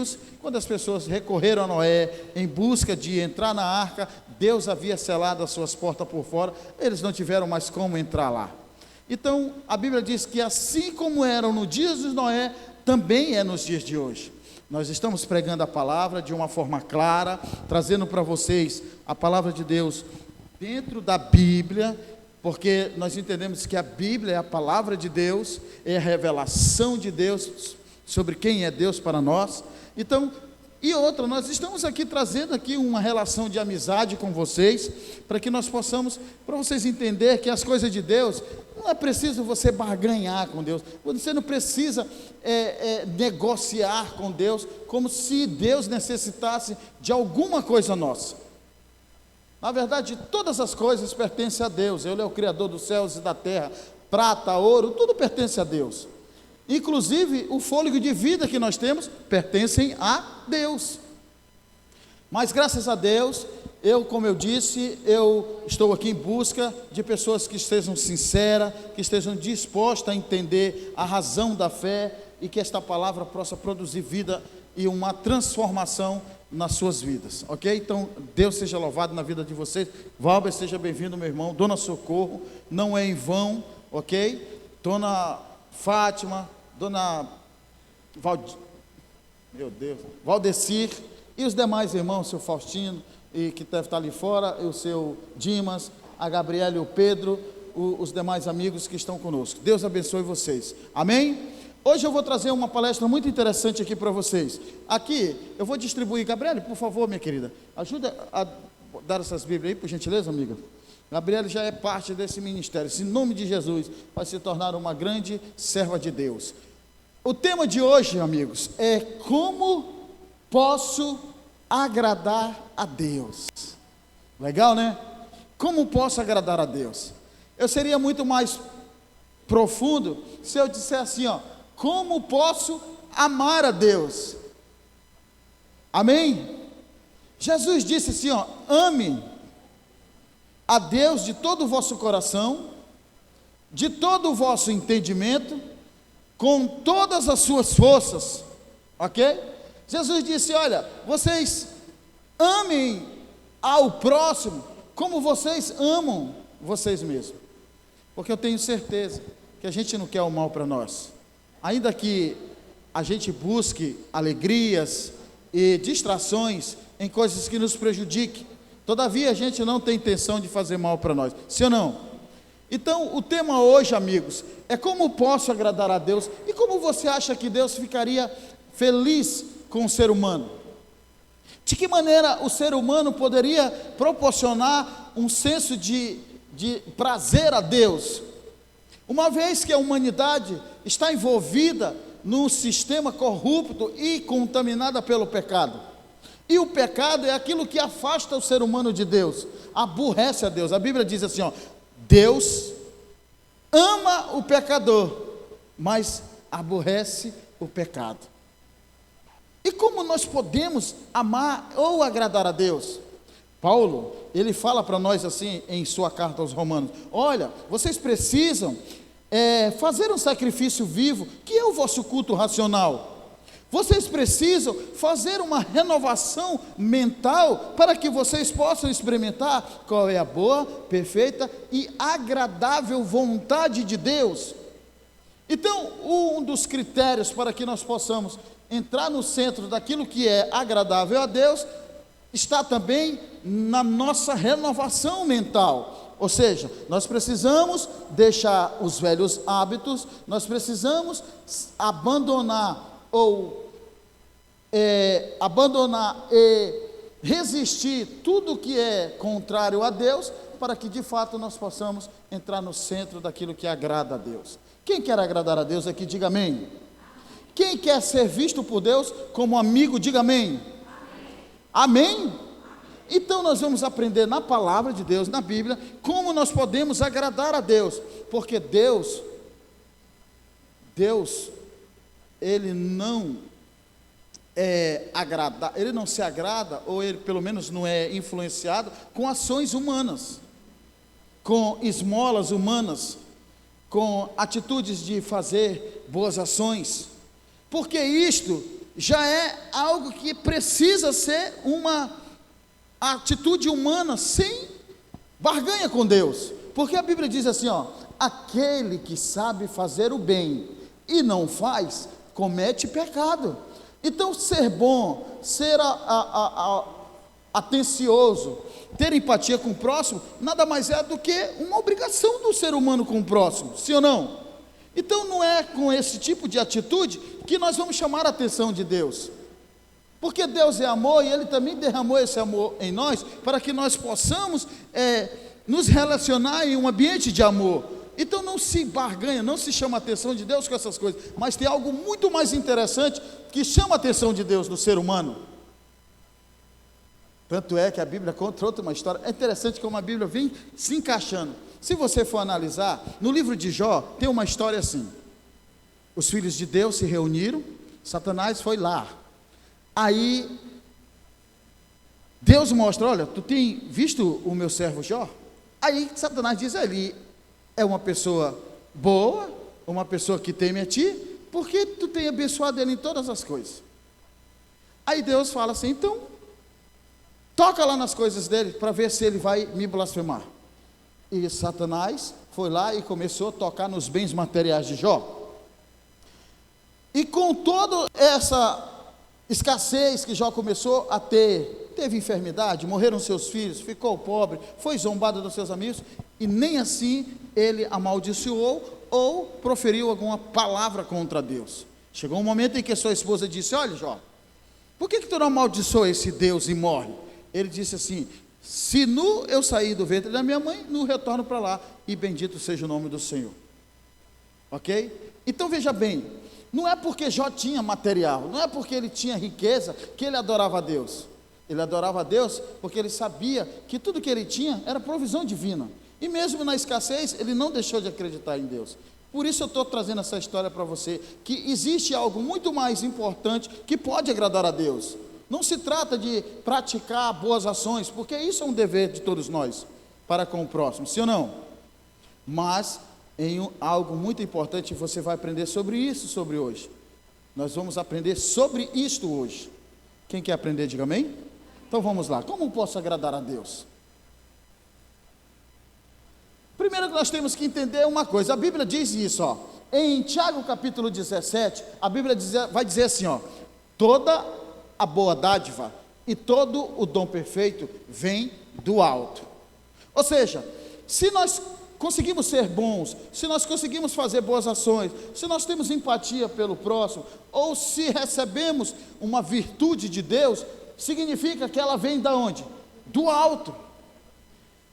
rios, quando as pessoas recorreram a Noé em busca de entrar na arca, Deus havia selado as suas portas por fora, eles não tiveram mais como entrar lá. Então, a Bíblia diz que assim como eram no dia de Noé, também é nos dias de hoje. Nós estamos pregando a palavra de uma forma clara, trazendo para vocês a palavra de Deus dentro da Bíblia, porque nós entendemos que a Bíblia é a palavra de Deus, é a revelação de Deus sobre quem é Deus para nós. Então, e outra, nós estamos aqui trazendo aqui uma relação de amizade com vocês, para que nós possamos, para vocês entenderem que as coisas de Deus, não é preciso você barganhar com Deus, você não precisa negociar com Deus, como se Deus necessitasse de alguma coisa nossa. Na verdade, todas as coisas pertencem a Deus. Ele é o Criador dos céus e da terra, prata, ouro, tudo pertence a Deus. Inclusive, o fôlego de vida que nós temos, pertencem a Deus. Mas graças a Deus, como eu disse, eu estou aqui em busca de pessoas que estejam sinceras, que estejam dispostas a entender a razão da fé, e que esta palavra possa produzir vida e uma transformação nas suas vidas, ok? Então, Deus seja louvado na vida de vocês. Valber, seja bem-vindo, meu irmão. Dona Socorro, não é em vão, ok? Dona Fátima, Dona Valdecir, e os demais irmãos, seu Faustino, e que deve estar ali fora, e o seu Dimas, a Gabriela e o Pedro, os demais amigos que estão conosco. Deus abençoe vocês, amém? Hoje eu vou trazer uma palestra muito interessante aqui para vocês. Aqui, eu vou distribuir. Gabriele, por favor, minha querida, ajuda a dar essas Bíblias aí, por gentileza, amiga. Gabriele já é parte desse ministério. Em nome de Jesus, vai se tornar uma grande serva de Deus. O tema de hoje, amigos, é como posso agradar a Deus. Legal, né? Como posso agradar a Deus? Eu seria muito mais profundo se eu dissesse assim, ó, como posso amar a Deus? Amém? Jesus disse assim, ó, ame a Deus de todo o vosso coração, de todo o vosso entendimento, com todas as suas forças, ok? Jesus disse, olha, vocês amem ao próximo como vocês amam vocês mesmos, porque eu tenho certeza que a gente não quer o mal para nós. Ainda que a gente busque alegrias e distrações em coisas que nos prejudiquem, todavia a gente não tem intenção de fazer mal para nós, sim ou não? Então o tema hoje, amigos, é como posso agradar a Deus, e como você acha que Deus ficaria feliz com o ser humano? De que maneira o ser humano poderia proporcionar um senso de prazer a Deus? Uma vez que a humanidade está envolvida num sistema corrupto e contaminada pelo pecado, e o pecado é aquilo que afasta o ser humano de Deus, aborrece a Deus. A Bíblia diz assim, ó, Deus ama o pecador, mas aborrece o pecado. E como nós podemos amar ou agradar a Deus? Paulo, ele fala para nós assim em sua carta aos Romanos, olha, vocês precisam fazer um sacrifício vivo, que é o vosso culto racional. Vocês precisam fazer uma renovação mental, para que vocês possam experimentar qual é a boa, perfeita e agradável vontade de Deus. Então, um dos critérios para que nós possamos entrar no centro daquilo que é agradável a Deus, está também na nossa renovação mental. Ou seja, nós precisamos deixar os velhos hábitos, nós precisamos abandonar e resistir tudo que é contrário a Deus, para que de fato nós possamos entrar no centro daquilo que agrada a Deus. Quem quer agradar a Deus aqui, diga amém. Quem quer ser visto por Deus como amigo, diga amém. Amém? Então nós vamos aprender na palavra de Deus, na Bíblia, como nós podemos agradar a Deus, porque Deus, Ele não Ele não se agrada, ou Ele pelo menos não é influenciado com ações humanas, com esmolas humanas, com atitudes de fazer boas ações, porque isto já é algo que precisa ser uma atitude humana sem barganha com Deus, porque a Bíblia diz assim, ó: aquele que sabe fazer o bem e não faz, comete pecado. Então, ser bom, ser atencioso, ter empatia com o próximo, nada mais é do que uma obrigação do ser humano com o próximo, sim ou não? Então, não é com esse tipo de atitude que nós vamos chamar a atenção de Deus, porque Deus é amor e Ele também derramou esse amor em nós, para que nós possamos nos relacionar em um ambiente de amor. Então não se barganha, não se chama a atenção de Deus com essas coisas, mas tem algo muito mais interessante que chama a atenção de Deus no ser humano. Tanto é que a Bíblia conta outra uma história. É interessante como a Bíblia vem se encaixando. Se você for analisar, no livro de Jó tem uma história assim: os filhos de Deus se reuniram, Satanás foi lá. Aí Deus mostra: olha, tu tem visto o meu servo Jó? Aí Satanás diz: ele é uma pessoa boa, uma pessoa que teme a ti, porque tu tem abençoado ele em todas as coisas. Aí Deus fala assim: então toca lá nas coisas dele, para ver se ele vai me blasfemar. E Satanás foi lá e começou a tocar nos bens materiais de Jó. E com toda essa escassez que Jó começou a ter, teve enfermidade, morreram seus filhos, ficou pobre, foi zombado dos seus amigos, e nem assim ele amaldiçoou ou proferiu alguma palavra contra Deus. Chegou um momento em que sua esposa disse: olha, Jó, por que tu não amaldiçoa esse Deus e morre? Ele disse assim: se nu eu sair do ventre da minha mãe, nu retorno para lá, e bendito seja o nome do Senhor. Ok? Então veja bem, não é porque Jó tinha material, não é porque ele tinha riqueza que ele adorava a Deus. Ele adorava a Deus porque ele sabia que tudo que ele tinha era provisão divina, e mesmo na escassez ele não deixou de acreditar em Deus. Por isso eu estou trazendo essa história para você, que existe algo muito mais importante que pode agradar a Deus. Não se trata de praticar boas ações, porque isso é um dever de todos nós para com o próximo, sim ou não? Mas em algo muito importante você vai aprender sobre isso sobre hoje. Nós vamos aprender sobre isto hoje. Quem quer aprender, diga amém? Então vamos lá. Como posso agradar a Deus? Primeiro nós temos que entender uma coisa. A Bíblia diz isso, ó. Em Tiago capítulo 17, a Bíblia vai dizer assim, ó: toda a boa dádiva e todo o dom perfeito vem do alto. Ou seja, se nós conseguimos ser bons, se nós conseguimos fazer boas ações, se nós temos empatia pelo próximo, ou se recebemos uma virtude de Deus, significa que ela vem da onde? Do alto.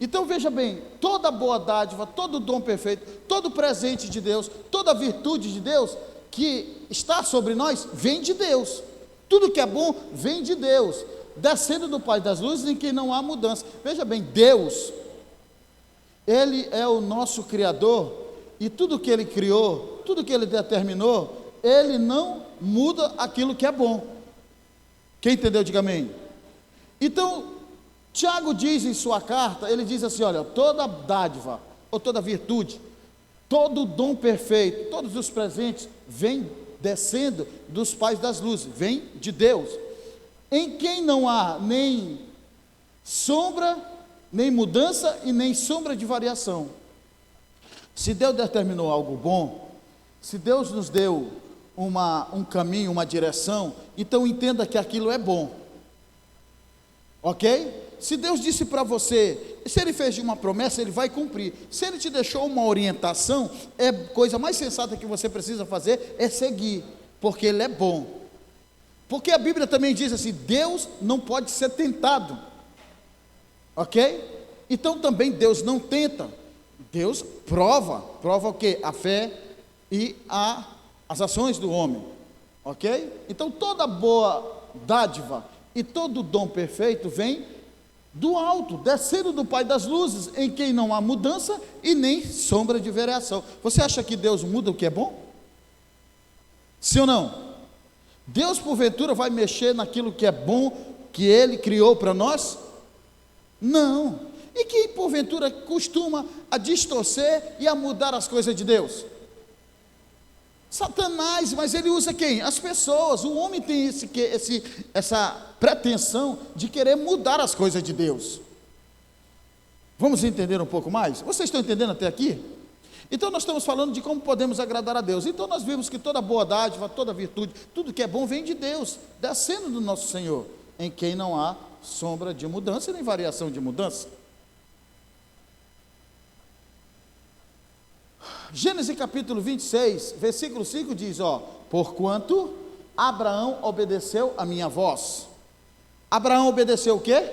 Então veja bem, toda boa dádiva, todo dom perfeito, todo presente de Deus, toda virtude de Deus que está sobre nós, vem de Deus. Tudo que é bom vem de Deus, descendo do Pai das luzes, em que não há mudança. Veja bem, Deus, Ele é o nosso Criador, e tudo que Ele criou, tudo que Ele determinou, Ele não muda aquilo que é bom. Quem entendeu, diga amém. Então, Tiago diz em sua carta, ele diz assim, olha, toda dádiva, ou toda virtude, todo dom perfeito, todos os presentes, vem descendo dos pais das luzes, vem de Deus, em quem não há nem sombra, nem mudança e nem sombra de variação. Se Deus determinou algo bom, se Deus nos deu um caminho, uma direção, então entenda que aquilo é bom, ok? Se Deus disse para você, se Ele fez uma promessa, Ele vai cumprir. Se Ele te deixou uma orientação, a coisa mais sensata que você precisa fazer é seguir, porque Ele é bom. Porque a Bíblia também diz assim, Deus não pode ser tentado, ok? Então também Deus não tenta, Deus prova o quê? A fé e as ações do homem, ok? Então toda boa dádiva e todo dom perfeito vem do alto, descendo do Pai das luzes, em quem não há mudança e nem sombra de variação. Você acha que Deus muda o que é bom? Sim ou não? Deus porventura vai mexer naquilo que é bom, que Ele criou para nós? Não. E quem porventura costuma a distorcer e a mudar as coisas de Deus? Satanás, mas ele usa quem? As pessoas. O homem tem essa pretensão de querer mudar as coisas de Deus. Vamos entender um pouco mais? Vocês estão entendendo até aqui? Então nós estamos falando de como podemos agradar a Deus. Então nós vimos que toda boa dádiva, toda virtude, tudo que é bom vem de Deus, descendo do nosso Senhor, em quem não há sombra de mudança nem variação de mudança. Gênesis capítulo 26, versículo 5 diz, porquanto Abraão obedeceu a minha voz. Abraão obedeceu o quê?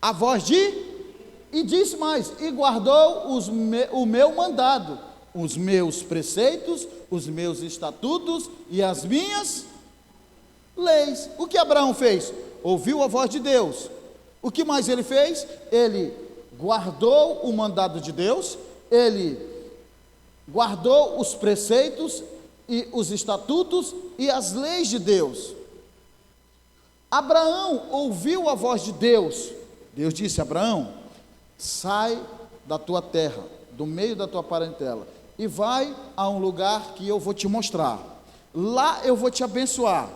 A voz e disse mais, e guardou o meu mandado, os meus preceitos, os meus estatutos e as minhas leis. O que Abraão fez? Ouviu a voz de Deus. O que mais ele fez? Ele guardou o mandado de Deus, ele guardou os preceitos e os estatutos e as leis de Deus. Abraão ouviu a voz de Deus. Deus disse a Abraão: sai da tua terra, do meio da tua parentela, e vai a um lugar que eu vou te mostrar. Lá eu vou te abençoar.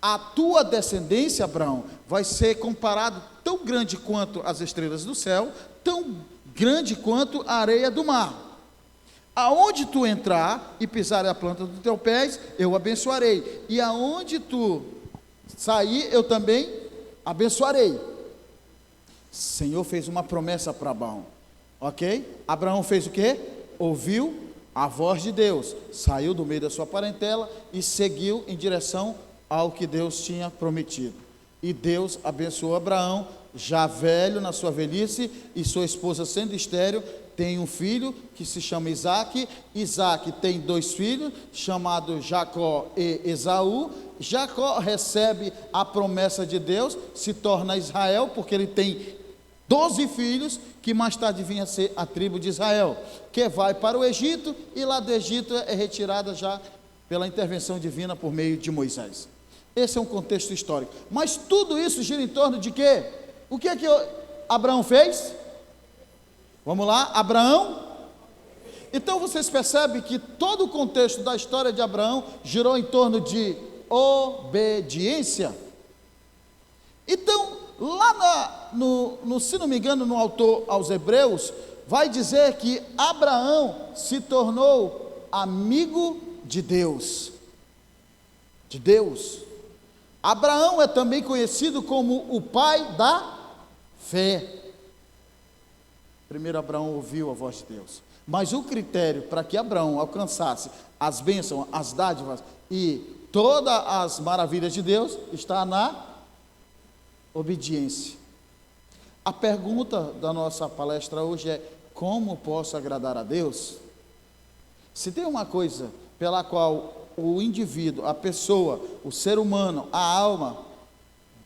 A tua descendência, Abraão, vai ser comparado tão grande quanto as estrelas do céu, tão grande quanto a areia do mar. Aonde tu entrar e pisar a planta dos teus pés, eu abençoarei. E aonde tu sair, eu também abençoarei. O Senhor fez uma promessa para Abraão, ok? Abraão fez o quê? Ouviu a voz de Deus, saiu do meio da sua parentela e seguiu em direção ao que Deus tinha prometido. E Deus abençoou Abraão, já velho na sua velhice, e sua esposa sendo estéril, tem um filho que se chama Isaque. Isaque tem 2 filhos, chamados Jacó e Esaú. Jacó recebe a promessa de Deus, se torna Israel, porque ele tem 12 filhos, que mais tarde vinha a ser a tribo de Israel, que vai para o Egito, e lá do Egito é retirada já pela intervenção divina por meio de Moisés. Esse é um contexto histórico. Mas tudo isso gira em torno de quê? O que é que Abraão fez? Vamos lá, Abraão. Então vocês percebem que todo o contexto da história de Abraão girou em torno de obediência. Então, lá se não me engano, no autor aos Hebreus, vai dizer que Abraão se tornou amigo de Deus. De Deus. Abraão é também conhecido como o pai da fé. Primeiro Abraão ouviu a voz de Deus, mas o critério para que Abraão alcançasse as bênçãos, as dádivas e todas as maravilhas de Deus está na obediência. A pergunta da nossa palestra hoje é: como posso agradar a Deus? Se tem uma coisa pela qual o indivíduo, a pessoa, o ser humano, a alma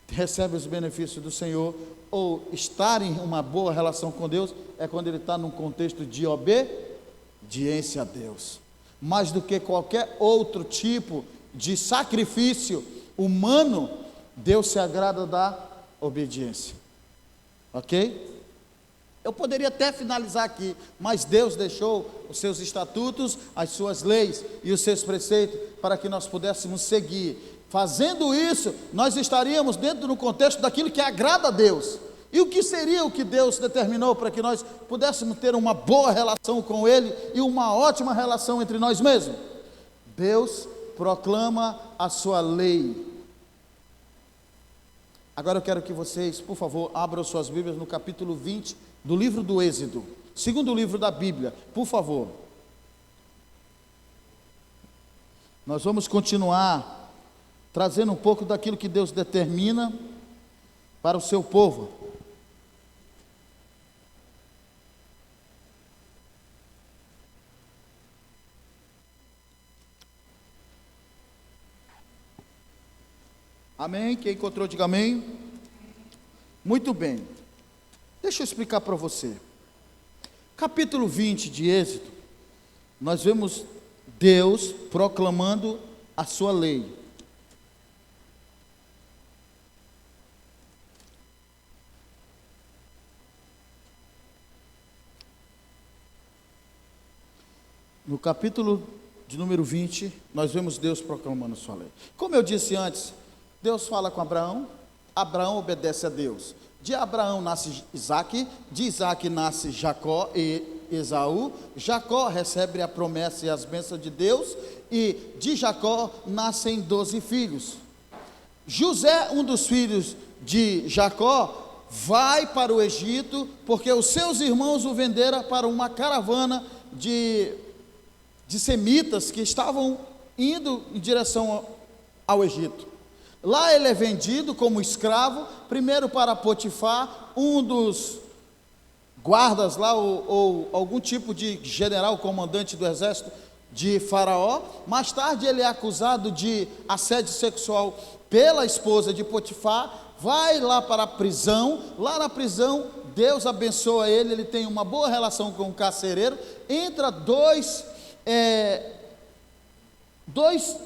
recebe os benefícios do Senhor, ou estar em uma boa relação com Deus, é quando ele está num contexto de obediência a Deus. Mais do que qualquer outro tipo de sacrifício humano, Deus se agrada da obediência. Ok? Eu poderia até finalizar aqui, mas Deus deixou os seus estatutos, as suas leis e os seus preceitos para que nós pudéssemos seguir. Fazendo isso, nós estaríamos dentro do contexto daquilo que agrada a Deus. E o que seria o que Deus determinou para que nós pudéssemos ter uma boa relação com Ele e uma ótima relação entre nós mesmos? Deus proclama a sua lei. Agora eu quero que vocês, por favor, abram suas Bíblias no capítulo 20 do livro do Êxodo, segundo livro da Bíblia, por favor. Nós vamos continuar trazendo um pouco daquilo que Deus determina para o seu povo. Amém? Quem encontrou, diga amém. Muito bem. Deixa eu explicar para você. Capítulo 20 de Êxodo, nós vemos Deus proclamando a sua lei. No capítulo de número 20, nós vemos Deus proclamando sua lei. Como eu disse antes, Deus fala com Abraão, Abraão obedece a Deus. De Abraão nasce Isaque, de Isaque nasce Jacó e Esaú. Jacó recebe a promessa e as bênçãos de Deus, e de Jacó nascem 12 filhos. José, um dos filhos de Jacó, vai para o Egito, porque os seus irmãos o venderam para uma caravana de semitas que estavam indo em direção ao Egito. Lá ele é vendido como escravo, primeiro para Potifar, um dos guardas lá, ou algum tipo de general, comandante do exército de Faraó. Mais tarde ele é acusado de assédio sexual pela esposa de Potifar, vai lá para a prisão. Lá na prisão Deus abençoa ele, ele tem uma boa relação com o carcereiro. Entra dois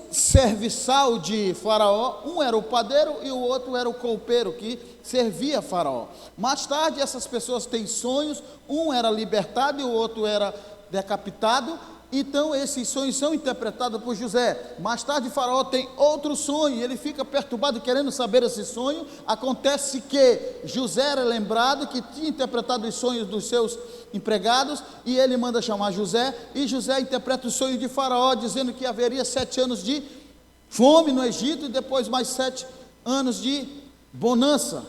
serviçal de Faraó, um era o padeiro e o outro era o copeiro que servia Faraó. Mais tarde essas pessoas têm sonhos, um era libertado e o outro era decapitado. Então esses sonhos são interpretados por José. Mais tarde Faraó tem outro sonho, ele fica perturbado querendo saber esse sonho. Acontece que José era lembrado que tinha interpretado os sonhos dos seus empregados, e ele manda chamar José, e José interpreta o sonho de Faraó, dizendo que haveria 7 anos de fome no Egito, e depois mais 7 anos de bonança.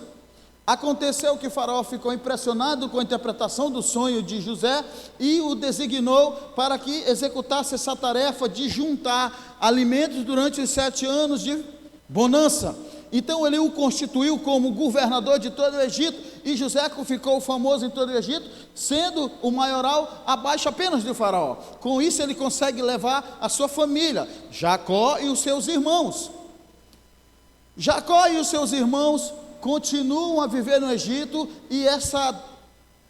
Aconteceu que Faraó ficou impressionado com a interpretação do sonho de José, e o designou para que executasse essa tarefa de juntar alimentos durante os 7 anos de bonança. Então ele o constituiu como governador de todo o Egito, e José ficou famoso em todo o Egito, sendo o maioral abaixo apenas de Faraó. Com isso ele consegue levar a sua família, Jacó e os seus irmãos. Jacó e os seus irmãos continuam a viver no Egito, e essa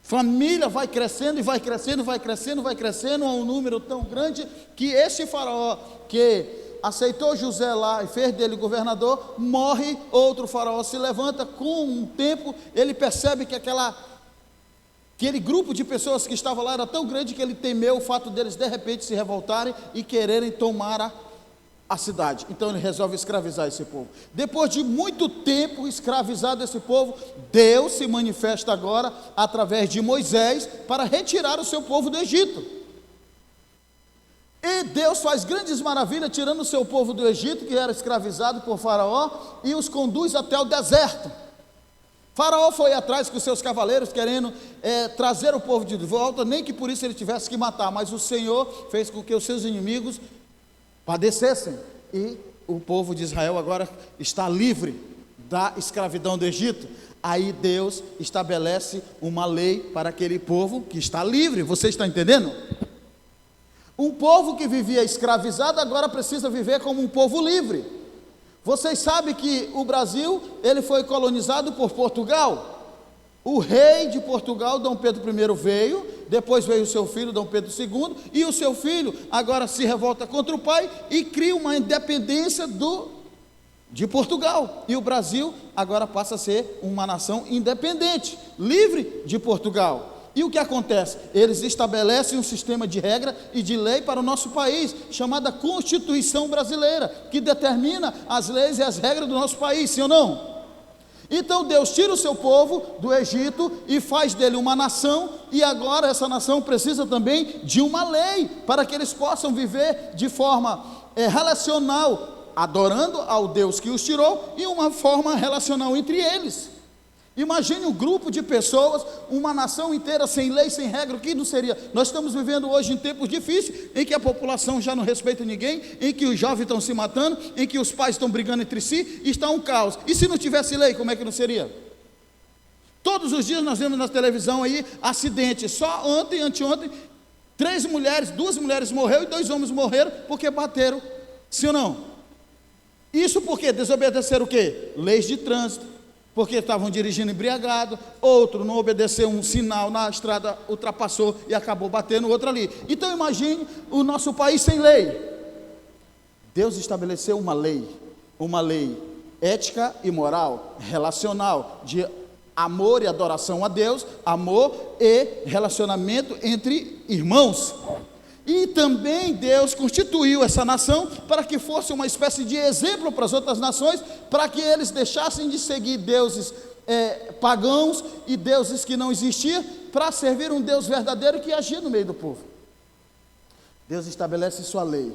família vai crescendo, e vai crescendo, vai crescendo, vai crescendo, a um número tão grande, que esse Faraó que aceitou José lá e fez dele governador, morre. Outro Faraó se levanta. Com um tempo ele percebe que aquele grupo de pessoas que estava lá era tão grande que ele temeu o fato deles de repente se revoltarem e quererem tomar a cidade. Então ele resolve escravizar esse povo. Depois de muito tempo escravizado esse povo, Deus se manifesta agora através de Moisés para retirar o seu povo do Egito. E Deus faz grandes maravilhas, tirando o seu povo do Egito, que era escravizado por Faraó, e os conduz até o deserto. Faraó foi atrás com seus cavaleiros, querendo trazer o povo de volta, nem que por isso ele tivesse que matar, mas o Senhor fez com que os seus inimigos padecessem, e o povo de Israel agora está livre da escravidão do Egito. Aí Deus estabelece uma lei para aquele povo que está livre. Você está entendendo? Um povo que vivia escravizado agora precisa viver como um povo livre. Vocês sabem que o Brasil, ele foi colonizado por Portugal. O rei de Portugal, Dom Pedro I, veio, depois veio o seu filho, Dom Pedro II, e o seu filho agora se revolta contra o pai e cria uma independência de Portugal. E o Brasil agora passa a ser uma nação independente, livre de Portugal. E o que acontece? Eles estabelecem um sistema de regra e de lei para o nosso país, chamada Constituição Brasileira, que determina as leis e as regras do nosso país, sim ou não? Então Deus tira o seu povo do Egito e faz dele uma nação, e agora essa nação precisa também de uma lei, para que eles possam viver de forma relacional, adorando ao Deus que os tirou, e uma forma relacional entre eles. Imagine um grupo de pessoas, uma nação inteira sem lei, sem regra, o que não seria? Nós estamos vivendo hoje em tempos difíceis, em que a população já não respeita ninguém, em que os jovens estão se matando, em que os pais estão brigando entre si, e está um caos. E se não tivesse lei, como é que não seria? Todos os dias nós vemos na televisão aí acidentes. Só ontem, anteontem, 2 mulheres morreram e 2 homens morreram porque bateram. Sim ou não? Isso porque desobedeceram o quê? Leis de trânsito. Porque estavam dirigindo embriagado, outro não obedeceu um sinal na estrada, ultrapassou e acabou batendo o outro ali. Então imagine o nosso país sem lei. Deus estabeleceu uma lei ética e moral, relacional, de amor e adoração a Deus, amor e relacionamento entre irmãos. E também Deus constituiu essa nação para que fosse uma espécie de exemplo para as outras nações, para que eles deixassem de seguir deuses pagãos e deuses que não existiam, para servir um Deus verdadeiro que agia no meio do povo. Deus estabelece sua lei,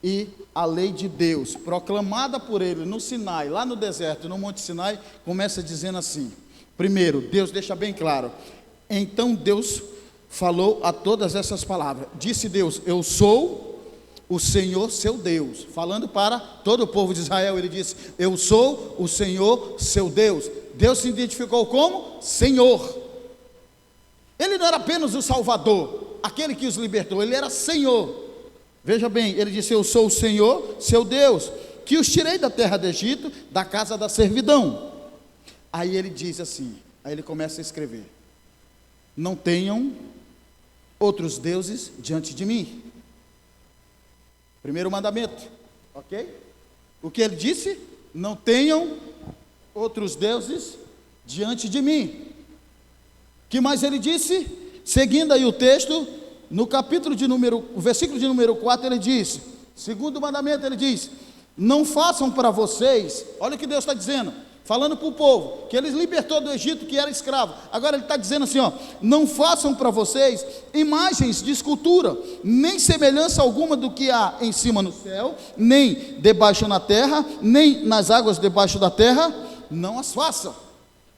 e a lei de Deus, proclamada por ele no Sinai, lá no deserto, no Monte Sinai, começa dizendo assim. Primeiro, Deus deixa bem claro: então Deus falou a todas essas palavras. Disse Deus: eu sou o Senhor seu Deus. Falando para todo o povo de Israel, ele disse: eu sou o Senhor seu Deus. Deus se identificou como Senhor. Ele não era apenas o Salvador, aquele que os libertou, ele era Senhor. Veja bem, ele disse: eu sou o Senhor seu Deus, que os tirei da terra do Egito, da casa da servidão. Aí ele diz assim, aí ele começa a escrever: não tenham outros deuses diante de mim. Primeiro mandamento, ok? O que ele disse? Não tenham outros deuses diante de mim. Que mais ele disse? Seguindo aí o texto, no versículo de número 4, ele diz, segundo mandamento, ele diz: não façam para vocês, olha o que Deus está dizendo, falando para o povo, que ele libertou do Egito, que era escravo. Agora ele está dizendo assim, não façam para vocês imagens de escultura, nem semelhança alguma do que há em cima no céu, nem debaixo na terra, nem nas águas debaixo da terra, não as façam.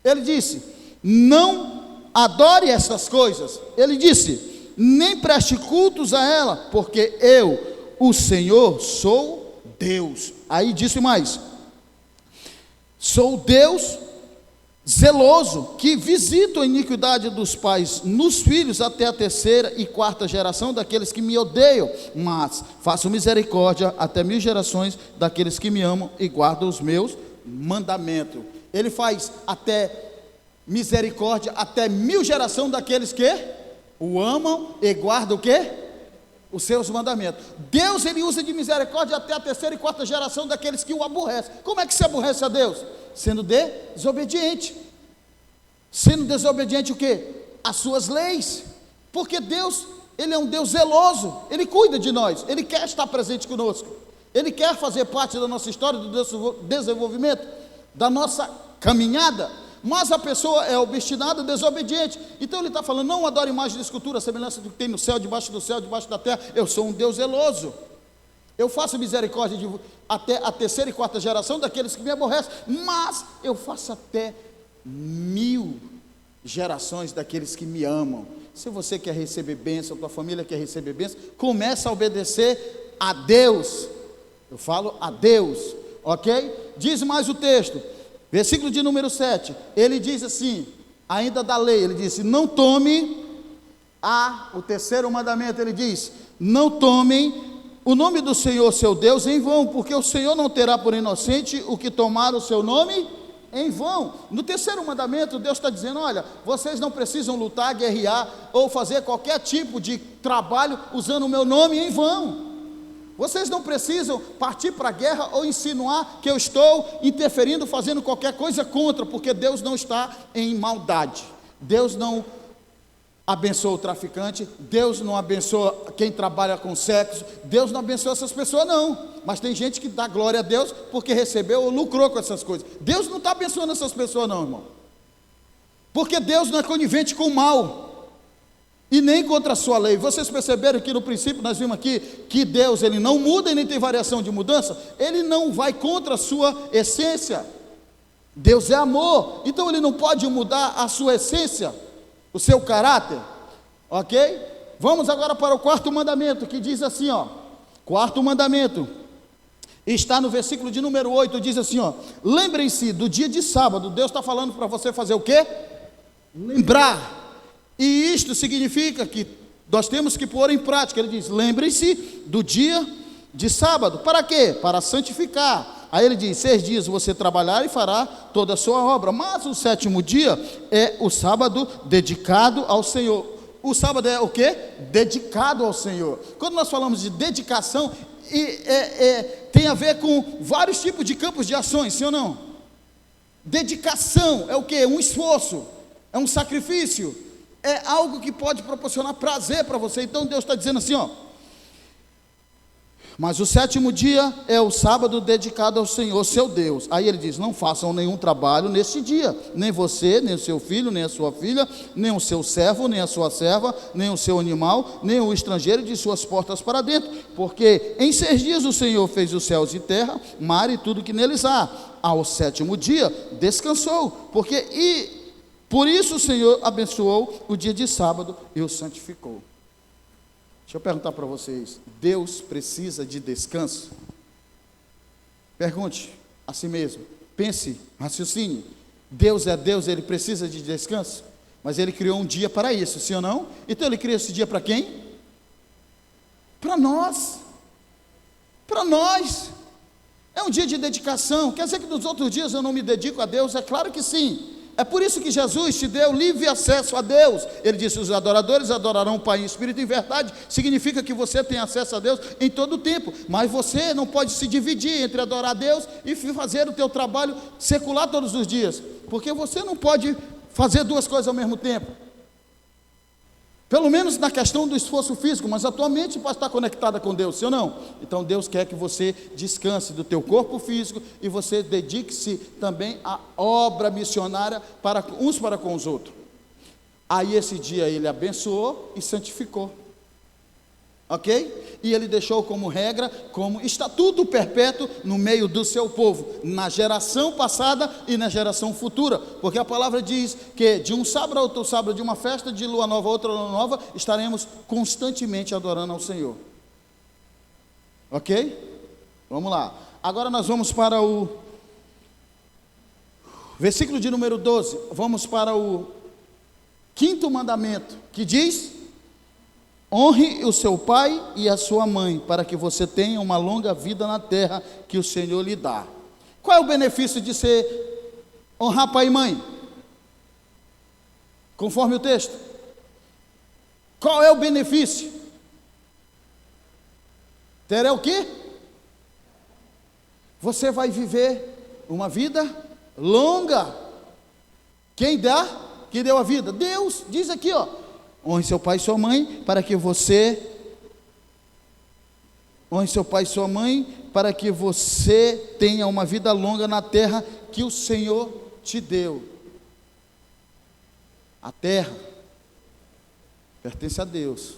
Ele disse: não adore essas coisas. Ele disse: nem preste cultos a ela, porque eu, o Senhor, sou Deus. Aí disse mais: sou Deus zeloso, que visito a iniquidade dos pais nos filhos até a terceira e quarta geração daqueles que me odeiam, mas faço misericórdia até 1000 gerações daqueles que me amam e guardam os meus mandamentos. Ele faz até misericórdia até 1000 gerações daqueles que o amam e guardam o quê? Os seus mandamentos. Deus, ele usa de misericórdia até a terceira e quarta geração daqueles que o aborrecem. Como é que se aborrece a Deus? Sendo desobediente. Sendo desobediente o quê? As suas leis. Porque Deus, ele é um Deus zeloso, ele cuida de nós, ele quer estar presente conosco, ele quer fazer parte da nossa história, do desenvolvimento, da nossa caminhada. Mas a pessoa é obstinada, desobediente. Então ele está falando: não adore imagem de escultura, a semelhança do que tem no céu, debaixo da terra. Eu sou um Deus zeloso. Eu faço misericórdia até a terceira e quarta geração daqueles que me aborrecem, mas eu faço até 1000 gerações daqueles que me amam. Se você quer receber bênção, tua família quer receber bênção, começa a obedecer a Deus. Eu falo a Deus, ok? Diz mais o texto. Versículo de número 7, ele diz assim, ainda da lei, ele disse: não tome o terceiro mandamento, ele diz: não tomem o nome do Senhor seu Deus em vão, porque o Senhor não terá por inocente o que tomar o seu nome em vão. No terceiro mandamento, Deus está dizendo: olha, vocês não precisam lutar, guerrear, ou fazer qualquer tipo de trabalho usando o meu nome em vão. Vocês não precisam partir para a guerra ou insinuar que eu estou interferindo, fazendo qualquer coisa contra, porque Deus não está em maldade. Deus não abençoa o traficante, Deus não abençoa quem trabalha com sexo, Deus não abençoa essas pessoas não. Mas tem gente que dá glória a Deus porque recebeu ou lucrou com essas coisas. Deus não está abençoando essas pessoas não, irmão. Porque Deus não é conivente com o mal e nem contra a sua lei. Vocês perceberam que no princípio nós vimos aqui que Deus, ele não muda e nem tem variação de mudança. Ele não vai contra a sua essência. Deus é amor, então ele não pode mudar a sua essência, o seu caráter, ok? Vamos agora para o quarto mandamento, que diz assim, quarto mandamento, está no versículo de número 8, diz assim, lembrem-se do dia de sábado. Deus está falando para você fazer o quê? Lembrar. E isto significa que nós temos que pôr em prática. Ele diz: lembrem-se do dia de sábado. Para quê? Para santificar. Aí ele diz: 6 dias você trabalhar e fará toda a sua obra, mas o 7º dia é o sábado dedicado ao Senhor. O sábado é o quê? Dedicado ao Senhor. Quando nós falamos de dedicação, tem a ver com vários tipos de campos de ações, sim ou não? Dedicação é o quê? Um esforço, é um sacrifício, é algo que pode proporcionar prazer para você. Então Deus está dizendo assim, Mas o sétimo dia é o sábado dedicado ao Senhor, seu Deus. Aí ele diz: não façam nenhum trabalho nesse dia, nem você, nem o seu filho, nem a sua filha, nem o seu servo, nem a sua serva, nem o seu animal, nem o estrangeiro de suas portas para dentro, porque em 6 dias o Senhor fez os céus e terra, mar e tudo que neles há. Ao sétimo dia descansou, por isso o Senhor abençoou o dia de sábado e o santificou. Deixa eu perguntar para vocês: Deus precisa de descanso? Pergunte a si mesmo, pense, raciocine. Deus é Deus, Ele precisa de descanso? Mas Ele criou um dia para isso, sim ou não? Então Ele criou esse dia para quem? Para nós. Para nós. É um dia de dedicação. Quer dizer que nos outros dias eu não me dedico a Deus? É claro que sim. É por isso que Jesus te deu livre acesso a Deus. Ele disse: os adoradores adorarão o Pai em espírito e em verdade. Significa que você tem acesso a Deus em todo o tempo. Mas você não pode se dividir entre adorar a Deus e fazer o teu trabalho secular todos os dias. Porque você não pode fazer duas coisas ao mesmo tempo. Pelo menos na questão do esforço físico, mas a tua mente pode estar conectada com Deus, sim ou não? Então Deus quer que você descanse do teu corpo físico e você dedique-se também à obra missionária uns para com os outros. Aí esse dia Ele abençoou e santificou. Ok? E Ele deixou como regra, como estatuto perpétuo no meio do seu povo, na geração passada e na geração futura, porque a palavra diz que de um sábado a outro sábado, de uma festa de lua nova a outra lua nova, estaremos constantemente adorando ao Senhor. Ok? Vamos lá. Agora nós vamos para o versículo de número 12, vamos para o 5º mandamento, que diz: honre o seu pai e a sua mãe, para que você tenha uma longa vida na terra que o Senhor lhe dá. Qual é o benefício de honrar pai e mãe? Conforme o texto. Qual é o benefício? Terá o quê? Você vai viver uma vida longa. Quem dá? Quem deu a vida? Deus. Diz aqui, ó: honre seu pai e sua mãe, para que você tenha uma vida longa na terra que o Senhor te deu. A terra pertence a Deus.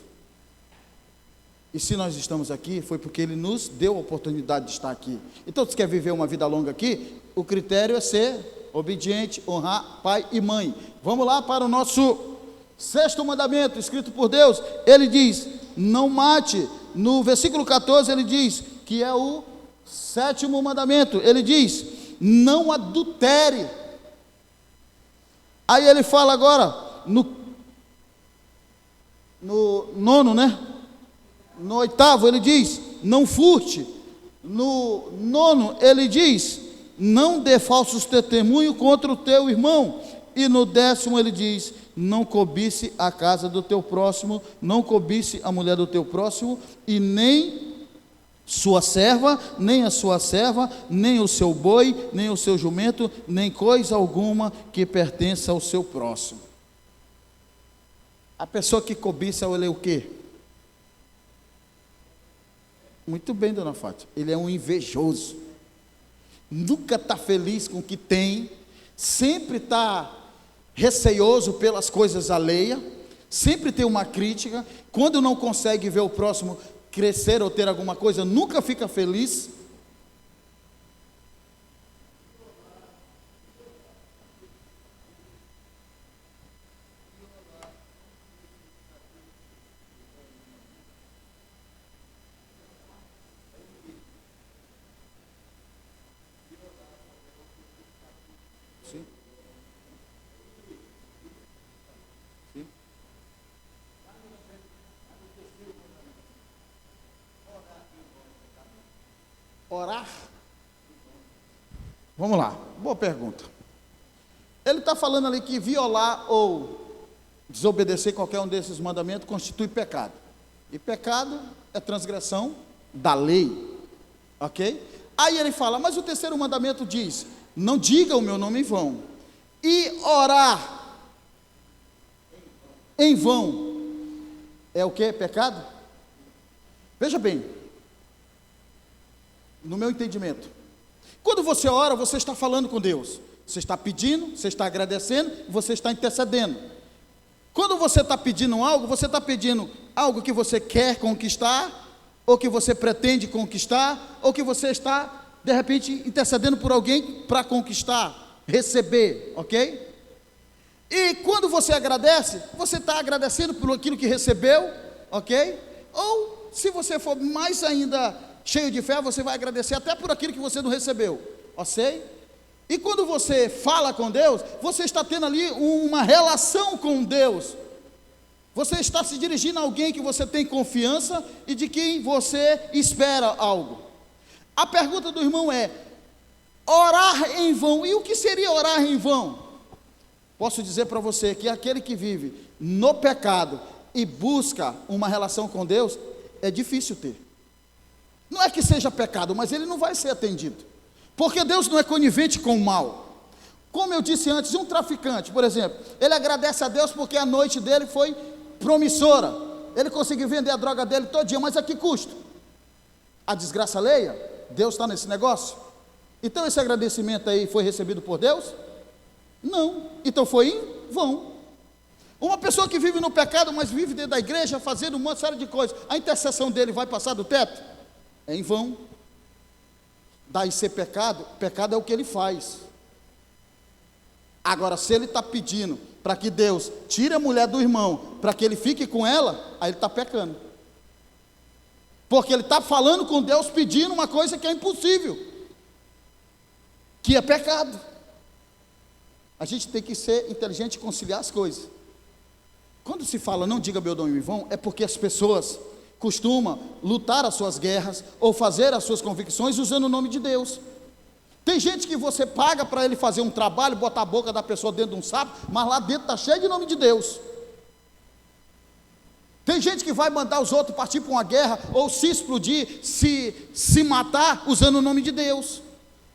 E se nós estamos aqui, foi porque Ele nos deu a oportunidade de estar aqui. Então, se quer viver uma vida longa aqui, o critério é ser obediente, honrar pai e mãe. Vamos lá para o nosso 6º mandamento, escrito por Deus. Ele diz: não mate. No versículo 14 ele diz que é o 7º mandamento. Ele diz: não adultere. Aí ele fala agora no 9º, né? No 8º ele diz: não furte. No 9º ele diz: não dê falsos testemunhos contra o teu irmão. E no 10º ele diz: não cobice a casa do teu próximo, não cobice a mulher do teu próximo, e nem sua serva, nem a sua serva, nem o seu boi, nem o seu jumento, nem coisa alguma que pertença ao seu próximo. A pessoa que cobiça, ele é o quê? Muito bem, dona Fátima, ele é um invejoso, nunca está feliz com o que tem, sempre está receioso pelas coisas alheias, sempre tem uma crítica, quando não consegue ver o próximo crescer ou ter alguma coisa, nunca fica feliz. Sim. Sim. Orar? Vamos lá, boa pergunta. Ele está falando ali que violar ou desobedecer qualquer um desses mandamentos constitui pecado. E pecado é transgressão da lei. Ok? Aí ele fala, mas o 3º mandamento diz: não diga o meu nome em vão. E orar em vão é o que? Pecado? Veja bem, no meu entendimento. Quando você ora, você está falando com Deus. Você está pedindo, você está agradecendo, você está intercedendo. Quando você está pedindo algo, você está pedindo algo que você quer conquistar, ou que você pretende conquistar, ou que você está, de repente, intercedendo por alguém para conquistar, receber, ok? E quando você agradece, você está agradecendo por aquilo que recebeu, ok? Ou, se você for mais ainda cheio de fé, você vai agradecer até por aquilo que você não recebeu, ok? E quando você fala com Deus, você está tendo ali uma relação com Deus. Você está se dirigindo a alguém que você tem confiança e de quem você espera algo. A pergunta do irmão é: orar em vão. E o que seria orar em vão? Posso dizer para você que aquele que vive no pecado e busca uma relação com Deus, é difícil ter. Não é que seja pecado, mas ele não vai ser atendido. Porque Deus não é conivente com o mal. Como eu disse antes, um traficante, por exemplo, ele agradece a Deus porque a noite dele foi promissora. Ele conseguiu vender a droga dele todo dia, mas a que custo? A desgraça alheia? Deus está nesse negócio? Então esse agradecimento aí foi recebido por Deus? Não. Então foi em vão. Uma pessoa que vive no pecado, mas vive dentro da igreja, fazendo uma série de coisas, a intercessão dele vai passar do teto? É em vão. Daí ser pecado, pecado é o que ele faz. Agora, se ele está pedindo para que Deus tire a mulher do irmão, para que ele fique com ela, aí ele está pecando. Porque ele está falando com Deus, pedindo uma coisa que é impossível, que é pecado. A gente tem que ser inteligente e conciliar as coisas. Quando se fala não diga meu nome em vão, é porque as pessoas costumam lutar as suas guerras ou fazer as suas convicções usando o nome de Deus. Tem gente que você paga para ele fazer um trabalho, botar a boca da pessoa dentro de um sapo, mas lá dentro está cheio de nome de Deus. Tem gente que vai mandar os outros partir para uma guerra, ou se explodir, se matar, usando o nome de Deus.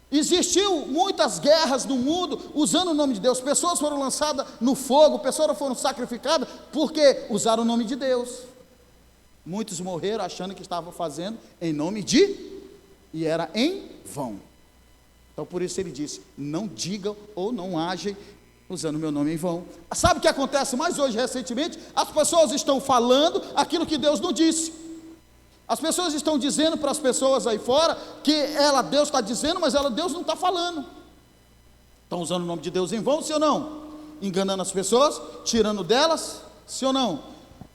Existiu muitas guerras no mundo, usando o nome de Deus. Pessoas foram lançadas no fogo, pessoas foram sacrificadas, porque usaram o nome de Deus. Muitos morreram achando que estavam fazendo em nome de, e era em vão. Então por isso ele disse, não digam ou não agem usando o meu nome em vão. Sabe o que acontece mais hoje recentemente? As pessoas estão falando aquilo que Deus não disse. As pessoas estão dizendo para as pessoas aí fora que Deus está dizendo, mas Deus não está falando. Estão usando o nome de Deus em vão, sim ou não? Enganando as pessoas, tirando delas, sim ou não?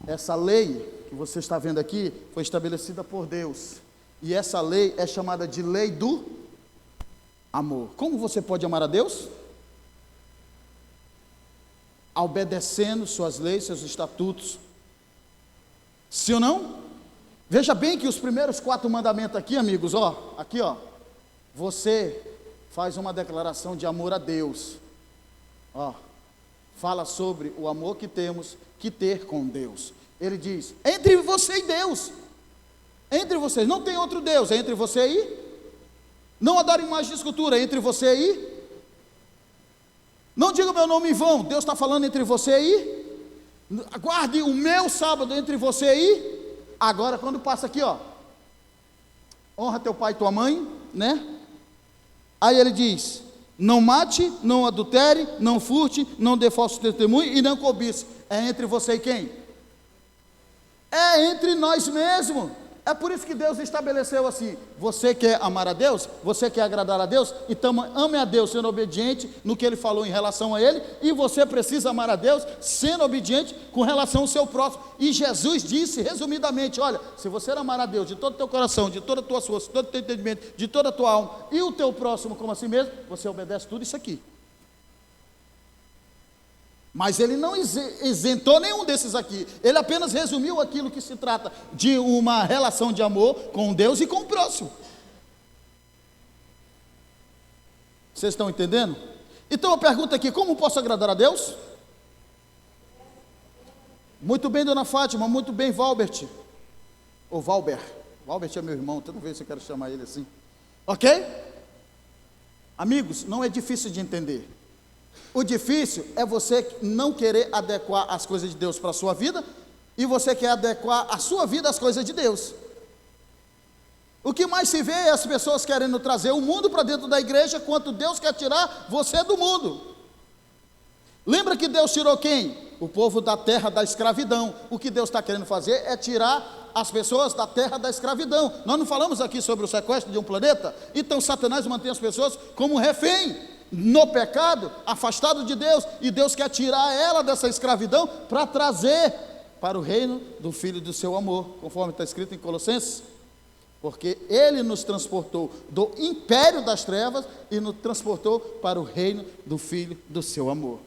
Essa lei que você está vendo aqui foi estabelecida por Deus. E essa lei é chamada de lei do amor. Como você pode amar a Deus? Obedecendo suas leis, seus estatutos. Sim ou não? Veja bem que os primeiros 4 mandamentos aqui, amigos, aqui, você faz uma declaração de amor a Deus. Fala sobre o amor que temos que ter com Deus. Ele diz, entre você e Deus. Entre vocês, não tem outro Deus, é entre você e. Não adore imagem de escultura, é entre você e. Não diga o meu nome em vão, Deus está falando entre você e. Guarde o meu sábado entre você e. Agora, quando passa aqui, honra teu pai e tua mãe, né? Aí ele diz, não mate, não adultere, não furte, não dê falso testemunho e não cobice. É entre você e quem? É entre nós mesmos. É por isso que Deus estabeleceu assim, você quer amar a Deus? Você quer agradar a Deus? Então ame a Deus sendo obediente no que Ele falou em relação a Ele, e você precisa amar a Deus sendo obediente com relação ao seu próximo. E Jesus disse resumidamente, olha, se você amar a Deus de todo o teu coração, de toda a tua força, de todo o teu entendimento, de toda a tua alma, e o teu próximo como a si mesmo, você obedece tudo isso aqui. Mas ele não isentou nenhum desses aqui. Ele apenas resumiu aquilo que se trata de uma relação de amor com Deus e com o próximo. Vocês estão entendendo? Então eu pergunto aqui, como posso agradar a Deus? Muito bem, dona Fátima, muito bem, Valbert. Ou Valber. Valbert é meu irmão, toda vez que eu quero chamar ele assim. Ok? Amigos, não é difícil de entender. O difícil é você não querer adequar as coisas de Deus para a sua vida, e você quer adequar a sua vida às coisas de Deus. O que mais se vê é as pessoas querendo trazer o mundo para dentro da igreja, quanto Deus quer tirar você do mundo. Lembra que Deus tirou quem? O povo da terra da escravidão. O que Deus está querendo fazer é tirar as pessoas da terra da escravidão. Nós não falamos aqui sobre o sequestro de um planeta? Então Satanás mantém as pessoas como refém, no pecado, afastado de Deus, e Deus quer tirar ela dessa escravidão para trazer para o reino do Filho do seu amor, conforme está escrito em Colossenses. Porque Ele nos transportou do império das trevas e nos transportou para o reino do Filho do seu amor.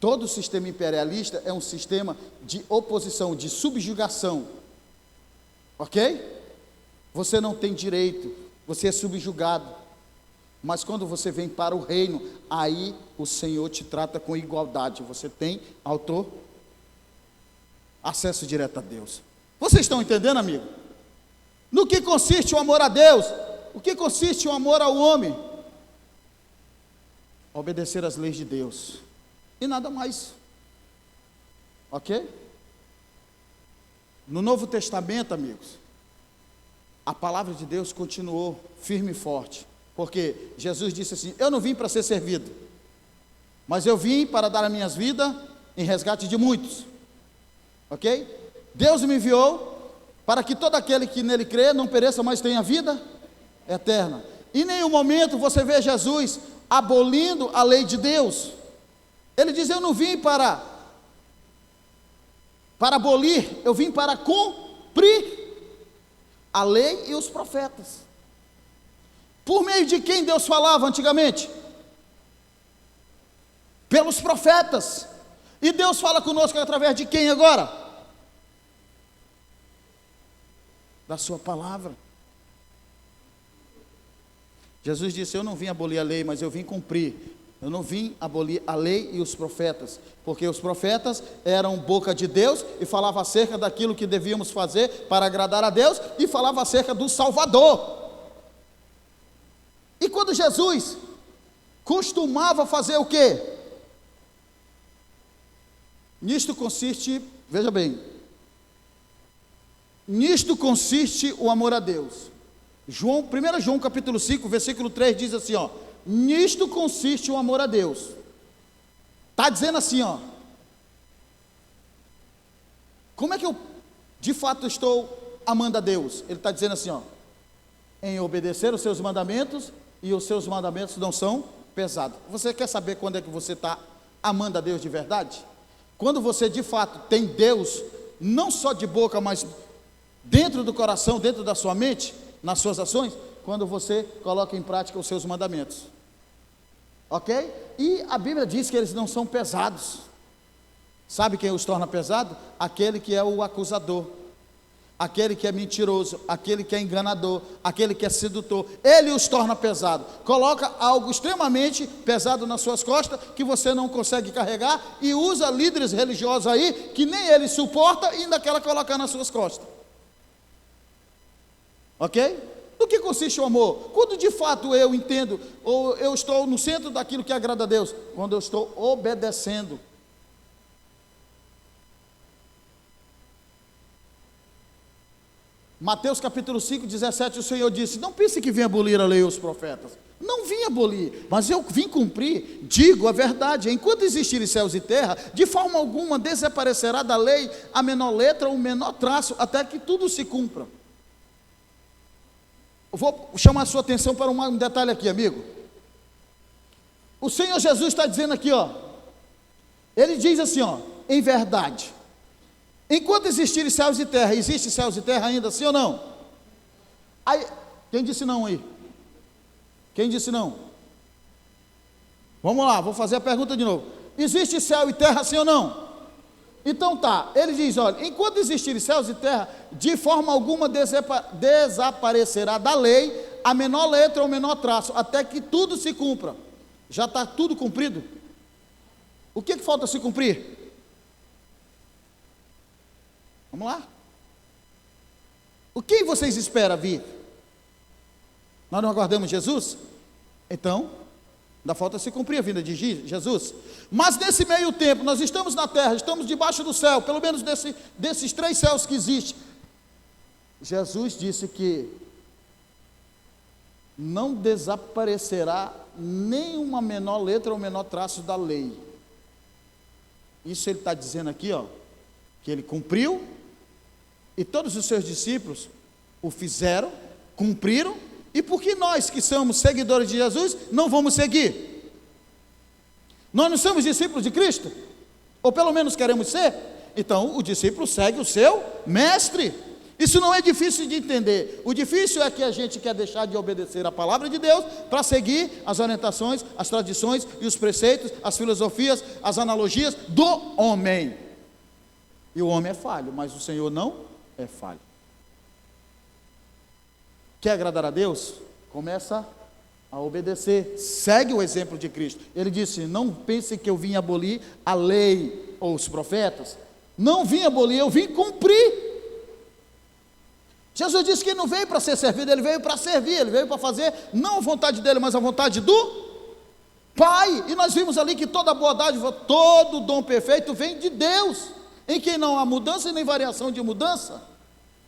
Todo sistema imperialista é um sistema de oposição, de subjugação, ok? Você não tem direito, você é subjugado, mas quando você vem para o reino, aí o Senhor te trata com igualdade, você tem acesso direto a Deus. Vocês estão entendendo, amigo? No que consiste o amor a Deus? O que consiste o amor ao homem? Obedecer às leis de Deus, e nada mais, ok? No Novo Testamento, amigos, a palavra de Deus continuou firme e forte, porque Jesus disse assim: eu não vim para ser servido, mas eu vim para dar a minha vida em resgate de muitos, ok? Deus me enviou para que todo aquele que nele crê não pereça, mas tenha vida eterna. Em nenhum momento você vê Jesus abolindo a lei de Deus. Ele diz: eu não vim para abolir, eu vim para cumprir a lei e os profetas. Por meio de quem Deus falava antigamente? Pelos profetas. E Deus fala conosco através de quem agora? Da sua palavra. Jesus disse: eu não vim abolir a lei, mas eu vim cumprir. Eu não vim abolir a lei e os profetas, porque os profetas eram boca de Deus e falavam acerca daquilo que devíamos fazer para agradar a Deus, e falavam acerca do Salvador. E quando Jesus costumava fazer o quê? Nisto consiste, veja bem, nisto consiste o amor a Deus. 1 João capítulo 5, versículo 3 diz assim, ó: nisto consiste o amor a Deus. Está dizendo assim, ó, como é que eu de fato estou amando a Deus? Ele está dizendo assim, ó, em obedecer os seus mandamentos, e os seus mandamentos não são pesados. Você quer saber quando é que você está amando a Deus de verdade? Quando você de fato tem Deus, não só de boca, mas dentro do coração, dentro da sua mente, nas suas ações, quando você coloca em prática os seus mandamentos, ok? E a Bíblia diz que eles não são pesados. Sabe quem os torna pesados? Aquele que é o acusador, aquele que é mentiroso, aquele que é enganador, aquele que é sedutor. Ele os torna pesado, coloca algo extremamente pesado nas suas costas, que você não consegue carregar, e usa líderes religiosos aí, que nem ele suporta, e ainda quer colocar nas suas costas, ok? Do que consiste o amor? Quando de fato eu entendo, ou eu estou no centro daquilo que agrada a Deus? Quando eu estou obedecendo. Mateus capítulo 5, 17, o Senhor disse: não pense que vim abolir a lei e os profetas. Não vim abolir, mas eu vim cumprir. Digo a verdade: enquanto existirem céus e terra, de forma alguma desaparecerá da lei a menor letra ou o menor traço, até que tudo se cumpra. Eu vou chamar a sua atenção para um detalhe aqui, amigo. O Senhor Jesus está dizendo aqui, ó, ele diz assim, ó: em verdade, enquanto existirem céus e terra, existe céus e terra ainda, sim ou não? Aí, quem disse não aí? Quem disse não? Vamos lá, vou fazer a pergunta de novo. Existe céu e terra, sim ou não? Então tá, ele diz, olha, enquanto existirem céus e terra, de forma alguma desaparecerá da lei a menor letra ou menor traço, até que tudo se cumpra. Já está tudo cumprido? O que falta se cumprir? Vamos lá. O que vocês esperam vir? Nós não aguardamos Jesus? Então, ainda falta se cumprir a vinda de Jesus. Mas nesse meio tempo, nós estamos na terra, estamos debaixo do céu, pelo menos desses 3 céus que existem. Jesus disse que não desaparecerá nenhuma menor letra ou menor traço da lei. Isso ele está dizendo aqui, ó, que ele cumpriu, e todos os seus discípulos o fizeram, cumpriram, e por que nós que somos seguidores de Jesus não vamos seguir? Nós não somos discípulos de Cristo? Ou pelo menos queremos ser? Então o discípulo segue o seu mestre. Isso não é difícil de entender. O difícil é que a gente quer deixar de obedecer a palavra de Deus para seguir as orientações, as tradições e os preceitos, as filosofias, as analogias do homem. E o homem é falho, mas o Senhor não é falho. Quer agradar a Deus? Começa a obedecer, segue o exemplo de Cristo. Ele disse: não pense que eu vim abolir a lei ou os profetas. Não vim abolir, eu vim cumprir. Jesus disse que ele não veio para ser servido, ele veio para servir, ele veio para fazer não a vontade dele, mas a vontade do Pai. E nós vimos ali que toda boa dádiva, todo dom perfeito vem de Deus, em quem não há mudança e nem variação de mudança.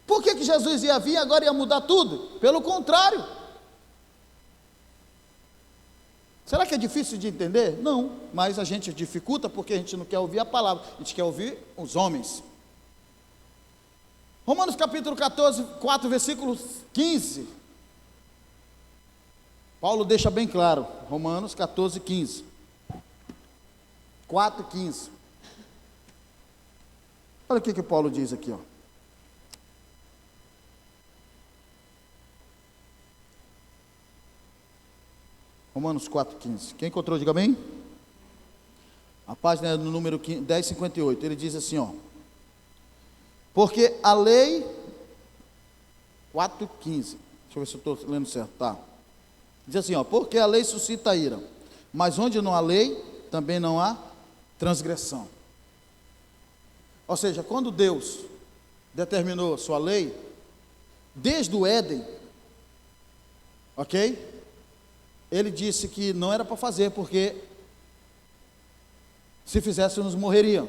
Por que Jesus ia vir e agora ia mudar tudo? Pelo contrário. Será que é difícil de entender? Não, mas a gente dificulta porque a gente não quer ouvir a palavra, a gente quer ouvir os homens. Romanos capítulo 14, 4, versículo 15. Paulo deixa bem claro, Romanos 14, 15. 4, 15. Olha o que Paulo diz aqui, ó. Romanos 4, 15. Quem encontrou, diga bem. A página é no número 1058. Ele diz assim, ó: porque a lei, 4, 15. Deixa eu ver se eu estou lendo certo, tá? Diz assim, ó: porque a lei suscita ira, mas onde não há lei, também não há transgressão. Ou seja, quando Deus determinou sua lei, desde o Éden, ok? Ele disse que não era para fazer, porque se fizéssemos morreriam.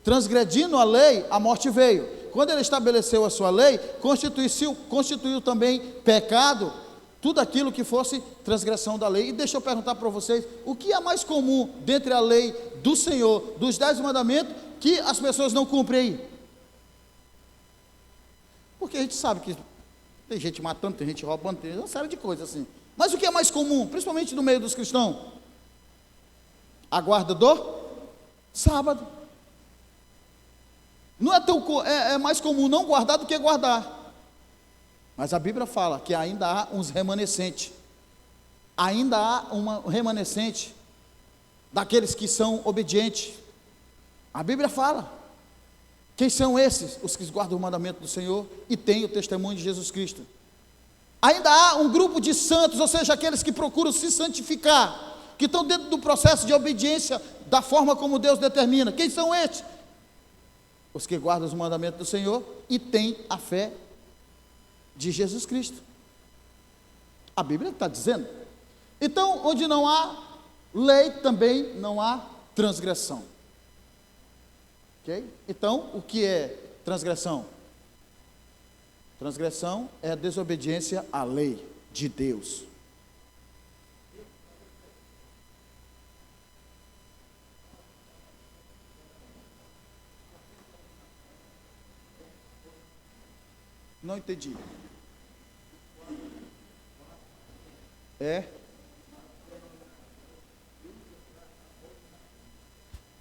Transgredindo a lei, a morte veio. Quando ele estabeleceu a sua lei, constituiu também pecado, tudo aquilo que fosse transgressão da lei. E deixa eu perguntar para vocês, o que é mais comum dentre a lei do Senhor, dos 10 mandamentos, que as pessoas não cumprem aí? Porque a gente sabe que tem gente matando, tem gente roubando, tem uma série de coisas assim. Mas o que é mais comum, principalmente no meio dos cristãos? A guarda do sábado. Não é mais comum não guardar do que guardar. Mas a Bíblia fala que ainda há uns remanescentes. Ainda há um remanescente daqueles que são obedientes. A Bíblia fala. Quem são esses? Os que guardam o mandamento do Senhor e têm o testemunho de Jesus Cristo. Ainda há um grupo de santos, ou seja, aqueles que procuram se santificar, que estão dentro do processo de obediência da forma como Deus determina. Quem são estes? Os que guardam os mandamentos do Senhor e têm a fé de Jesus Cristo. A Bíblia está dizendo. Então, onde não há lei, também não há transgressão. Ok? Então, o que é transgressão? Transgressão é a desobediência à lei de Deus. Não entendi.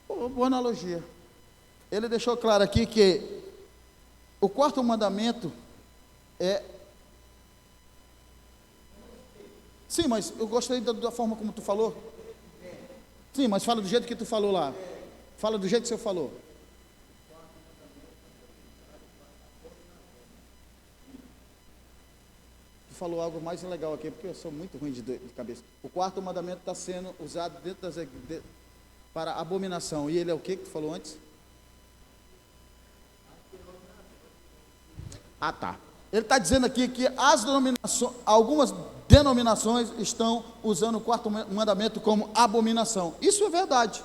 Boa analogia. Ele deixou claro aqui que o quarto mandamento é... Sim, mas eu gostei da forma como tu falou. Sim, mas fala do jeito que tu falou lá. Fala do jeito que você falou. Tu falou algo mais legal aqui, porque eu sou muito ruim de cabeça. O quarto mandamento está sendo usado dentro das para abominação. E ele é o que tu falou antes? Ah, tá. Ele está dizendo aqui que algumas denominações estão usando o quarto mandamento como abominação. Isso é verdade.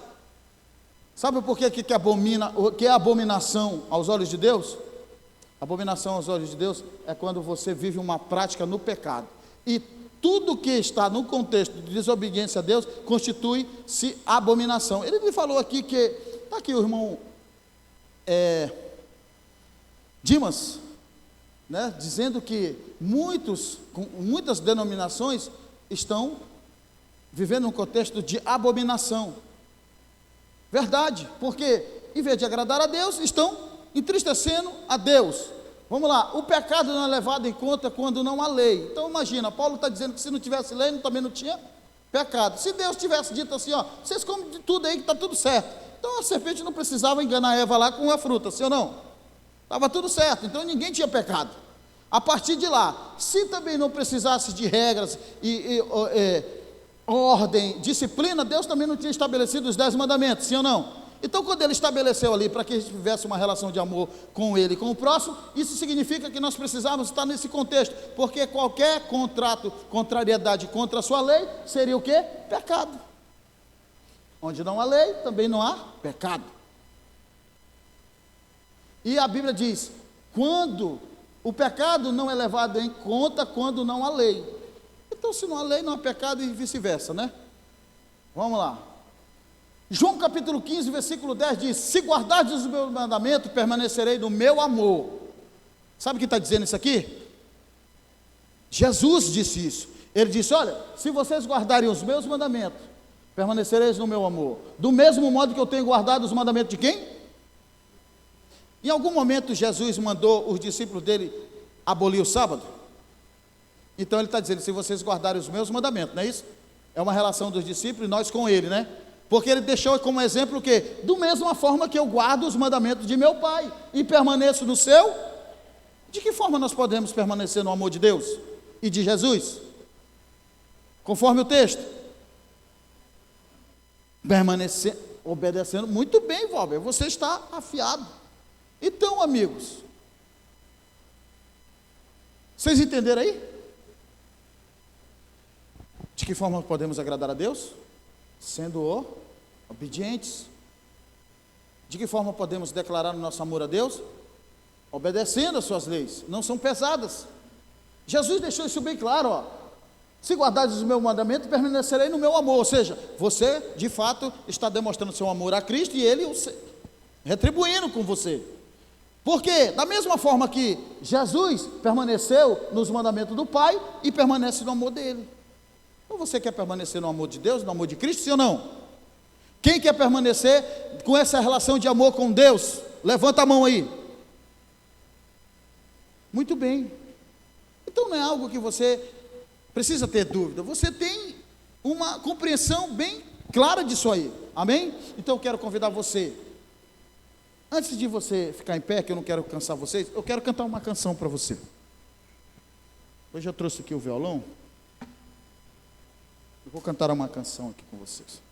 Sabe por que é abominação aos olhos de Deus? Abominação aos olhos de Deus é quando você vive uma prática no pecado. E tudo que está no contexto de desobediência a Deus constitui-se abominação. Ele me falou aqui que, está aqui o irmão Dimas, né, dizendo que muitas denominações estão vivendo um contexto de abominação. Verdade, porque em vez de agradar a Deus, estão entristecendo a Deus. Vamos lá, o pecado não é levado em conta quando não há lei. Então imagina, Paulo está dizendo que se não tivesse lei, também não tinha pecado. Se Deus tivesse dito assim, ó, vocês comem de tudo aí que está tudo certo, então a serpente não precisava enganar Eva lá com a fruta, sim ou não? Estava tudo certo, então ninguém tinha pecado. A partir de lá, se também não precisasse de regras e ordem, disciplina, Deus também não tinha estabelecido os 10 mandamentos, sim ou não? Então, quando ele estabeleceu ali para que a gente tivesse uma relação de amor com ele e com o próximo, isso significa que nós precisávamos estar nesse contexto, porque qualquer contrariedade contra a sua lei, seria o quê? Pecado. Onde não há lei, também não há pecado. E a Bíblia diz, quando o pecado não é levado em conta, quando não há lei. Então, se não há lei, não há pecado e vice-versa, né? Vamos lá. João capítulo 15, versículo 10 diz, se guardardes o meu mandamento, permanecerei no meu amor. Sabe o que está dizendo isso aqui? Jesus disse isso. Ele disse, olha, se vocês guardarem os meus mandamentos, permanecereis no meu amor. Do mesmo modo que eu tenho guardado os mandamentos de quem? Em algum momento Jesus mandou os discípulos dele abolir o sábado? Então ele está dizendo, se vocês guardarem os meus mandamentos, não é isso? É uma relação dos discípulos e nós com ele, né? Porque ele deixou como exemplo o quê? Do mesma forma que eu guardo os mandamentos de meu Pai e permaneço no seu, de que forma nós podemos permanecer no amor de Deus e de Jesus? Conforme o texto. Permanecer, obedecendo. Muito bem, Valber, você está afiado. Então, amigos, vocês entenderam aí? De que forma podemos agradar a Deus? Sendo obedientes. De que forma podemos declarar o nosso amor a Deus? Obedecendo as suas leis, não são pesadas. Jesus deixou isso bem claro, ó. Se guardares o meu mandamento, permanecerei no meu amor. Ou seja, você de fato está demonstrando seu amor a Cristo e Ele retribuindo com você. Porque da mesma forma que Jesus permaneceu nos mandamentos do Pai e permanece no amor dele. Então você quer permanecer no amor de Deus, no amor de Cristo, sim ou não? Quem quer permanecer com essa relação de amor com Deus? Levanta a mão aí. Muito bem. Então não é algo que você precisa ter dúvida. Você tem uma compreensão bem clara disso aí. Amém? Então eu quero convidar você. Antes de você ficar em pé, que eu não quero cansar vocês, eu quero cantar uma canção para você. Hoje eu trouxe aqui o violão. Eu vou cantar uma canção aqui com vocês.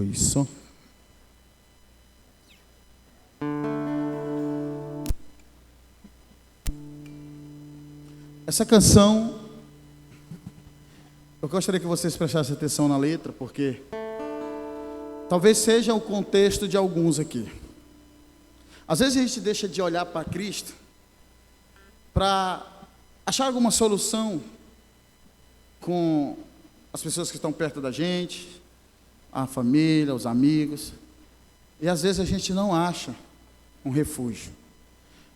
Isso. Essa canção, eu gostaria que vocês prestassem atenção na letra, porque talvez seja o contexto de alguns aqui. Às vezes a gente deixa de olhar para Cristo para achar alguma solução com as pessoas que estão perto da gente, a família, os amigos, e às vezes a gente não acha um refúgio.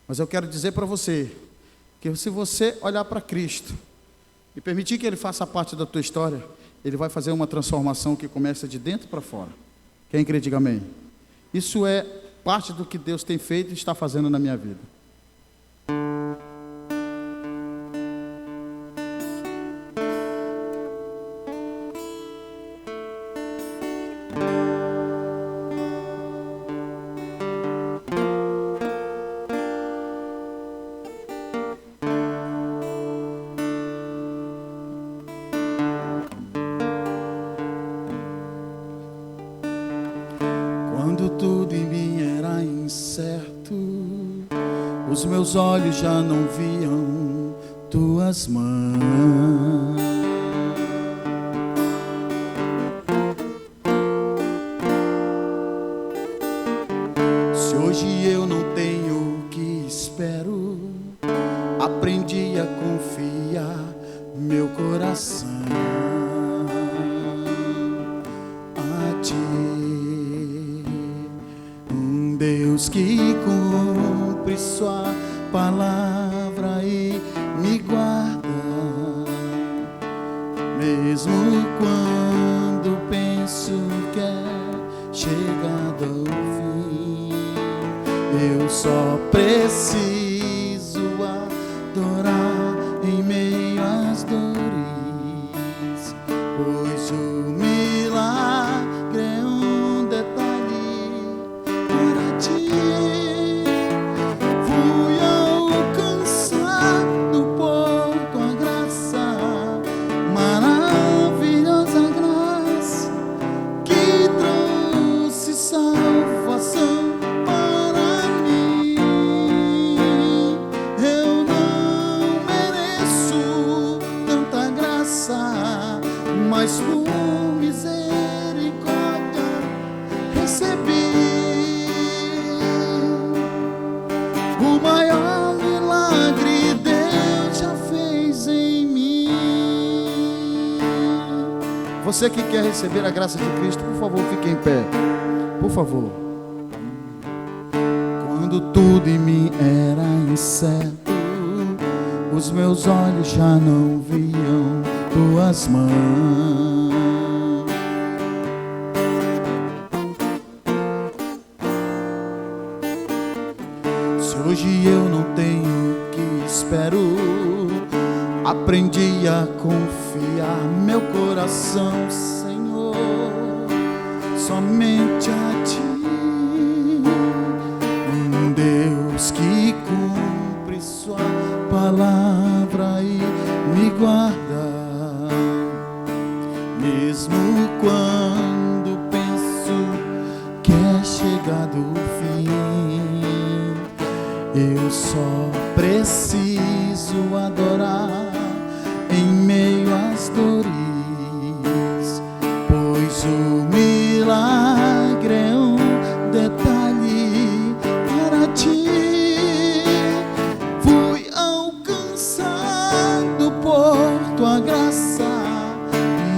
Mas eu quero dizer para você, que se você olhar para Cristo, e permitir que Ele faça parte da tua história, Ele vai fazer uma transformação que começa de dentro para fora. Quem crê, diga amém. Isso é parte do que Deus tem feito e está fazendo na minha vida. os meus olhos já não viam tuas mãos. Se hoje eu não tenho o que espero, aprendi a confiar meu coração a ti, um Deus que cumpre sua palavra e me guarda, mesmo quando penso que é chegado ao fim. Eu só preciso adorar em meio às dores, pois o milagre é um detalhe para ti. Fui alcançado por tua graça, maravilhosa graça que trouxe salvação. Mas por misericórdia recebi o maior milagre Deus já fez em mim. Você que quer receber a graça de Cristo, por favor, fique em pé, por favor. Quando tudo em mim era incerto, os meus olhos já não viam tuas mãos. Se hoje eu não tenho o que espero, aprendi a confiar meu coração, Senhor, somente a ti, um Deus que cumpre sua palavra e me guarda, mesmo quando penso que é chegado o fim. Eu só preciso adorar em meio às dores, pois o milagre é um detalhe para ti. Fui alcançado por tua graça,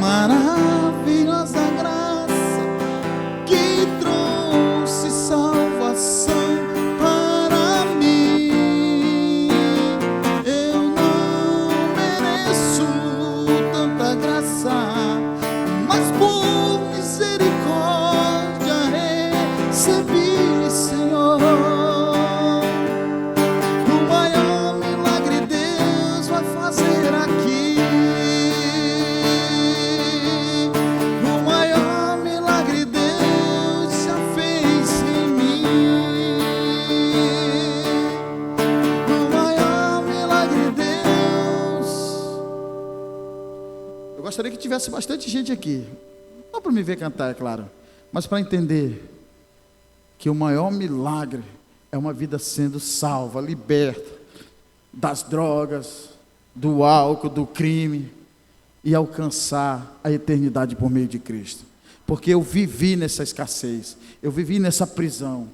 maravilhosa graça que trouxe salvação para mim. Eu não mereço tanta graça, mas por misericórdia recebi, Senhor. O maior milagre Deus vai fazer aqui. Gostaria que tivesse bastante gente aqui, não para me ver cantar, é claro, mas para entender que o maior milagre é uma vida sendo salva, liberta das drogas, do álcool, do crime, e alcançar a eternidade por meio de Cristo. Porque eu vivi nessa escassez, eu vivi nessa prisão,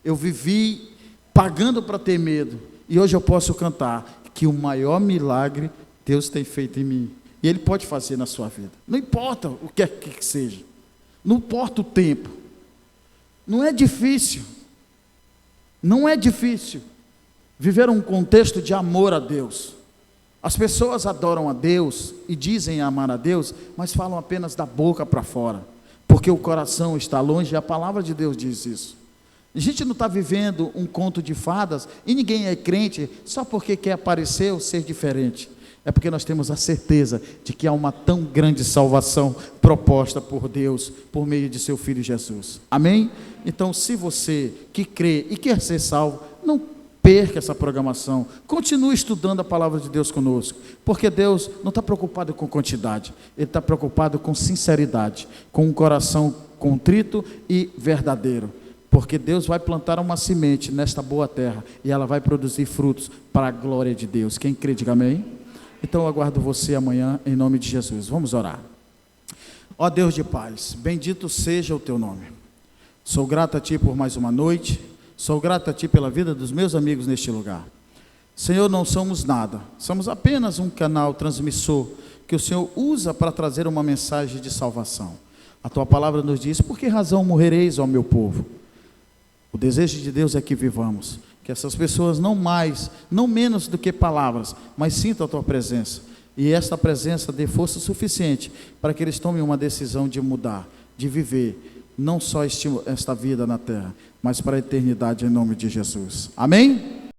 eu vivi pagando para ter medo, e hoje eu posso cantar que o maior milagre Deus tem feito em mim. E Ele pode fazer na sua vida. Não importa o que é que seja. Não importa o tempo. Não é difícil. Não é difícil viver um contexto de amor a Deus. As pessoas adoram a Deus e dizem amar a Deus, mas falam apenas da boca para fora, porque o coração está longe, e a palavra de Deus diz isso. A gente não está vivendo um conto de fadas, e ninguém é crente só porque quer aparecer ou ser diferente. É porque nós temos a certeza de que há uma tão grande salvação proposta por Deus, por meio de seu Filho Jesus. Amém? Então, se você que crê e quer ser salvo, não perca essa programação. Continue estudando a palavra de Deus conosco, porque Deus não está preocupado com quantidade, Ele está preocupado com sinceridade, com um coração contrito e verdadeiro. porque Deus vai plantar uma semente nesta boa terra, e ela vai produzir frutos para a glória de Deus. Quem crê, diga amém. Então eu aguardo você amanhã, em nome de Jesus. Vamos orar. Ó Deus de paz, bendito seja o teu nome. Sou grato a Ti por mais uma noite, sou grato a Ti pela vida dos meus amigos neste lugar. Senhor, não somos nada, somos apenas um canal transmissor que o Senhor usa para trazer uma mensagem de salvação. A Tua palavra nos diz: por que razão morrereis, ó meu povo? O desejo de Deus é que vivamos, que essas pessoas não menos do que palavras, mas sintam a Tua presença, e esta presença dê força suficiente para que eles tomem uma decisão de mudar, de viver, não só esta vida na terra, mas para a eternidade, em nome de Jesus. Amém?